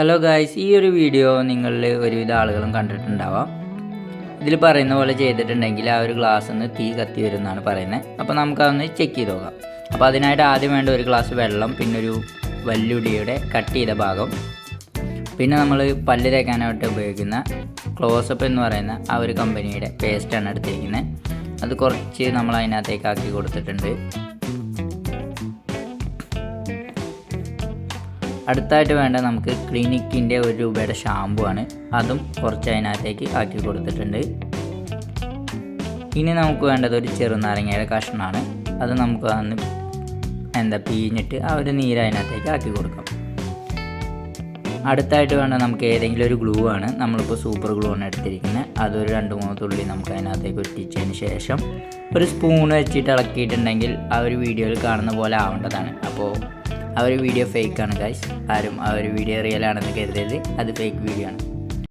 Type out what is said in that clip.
Hello guys, ഈ ഒരു video നിങ്ങളിൽ ഒരുവിധ ആളുകളും കണ്ടിട്ടുണ്ടാവാം. ഇതിൽ പറയുന്ന പോലെ ചെയ്തിട്ടുണ്ടെങ്കിൽ ആ ഒരു ഗ്ലാസ്സിൽ നിന്ന് തീ കത്തി വരുമെന്നാണ് പറയുന്നത്. അപ്പോൾ നമുക്കതൊന്ന് ചെക്ക് ചെയ്ത് നോക്കാം. അപ്പോൾ അതിനായിട്ട് ആദ്യം വേണ്ട ഒരു ഗ്ലാസ് വെള്ളം, പിന്നെ ഒരു വല്ലുള്ളിയുടെ കട്ട് ചെയ്ത ഭാഗം, പിന്നെ നമ്മൾ പല്ല് തേക്കാനായിട്ട് ഉപയോഗിക്കുന്ന ക്ലോസപ്പ് എന്ന് പറയുന്ന ആ ഒരു കമ്പനിയുടെ പേസ്റ്റാണ് എടുത്തിരിക്കുന്നത്. അത് കുറച്ച് നമ്മൾ അതിനകത്തേക്ക് ആക്കി കൊടുത്തിട്ടുണ്ട്. അടുത്തായിട്ട് വേണ്ട നമുക്ക് ക്ലിനിക്കിൻ്റെ ₹1 ഷാമ്പു ആണ്. അതും കുറച്ച് അതിനകത്തേക്ക് ആക്കി കൊടുത്തിട്ടുണ്ട്. ഇനി നമുക്ക് വേണ്ടത് ഒരു ചെറുനാരങ്ങയുടെ കഷ്ണമാണ്. അത് നമുക്ക് അന്ന് പിഴിഞ്ഞിട്ട് ആ ഒരു നീര് അതിനകത്തേക്ക് ആക്കി കൊടുക്കാം. അടുത്തായിട്ട് വേണ്ട നമുക്ക് ഏതെങ്കിലും ഒരു ഗ്ലൂ ആണ്. നമ്മളിപ്പോൾ സൂപ്പർ ഗ്ലൂ ആണ് എടുത്തിരിക്കുന്നത്. അതൊരു 2-3 തുള്ളി നമുക്ക് അതിനകത്തേക്ക് ഒറ്റിച്ചതിന് ശേഷം ഒരു സ്പൂൺ വെച്ചിട്ട് ഇളക്കിയിട്ടുണ്ടെങ്കിൽ ആ ഒരു വീഡിയോയിൽ കാണുന്ന പോലെ ആവേണ്ടതാണ്. അപ്പോൾ ആ ഒരു വീഡിയോ ഫേക്കാണ് ഗൈസ്. ആരും ആ ഒരു വീഡിയോ റിയൽ ആണെന്ന് കരുതരുത്. അത് ഫേക്ക് വീഡിയോ ആണ്.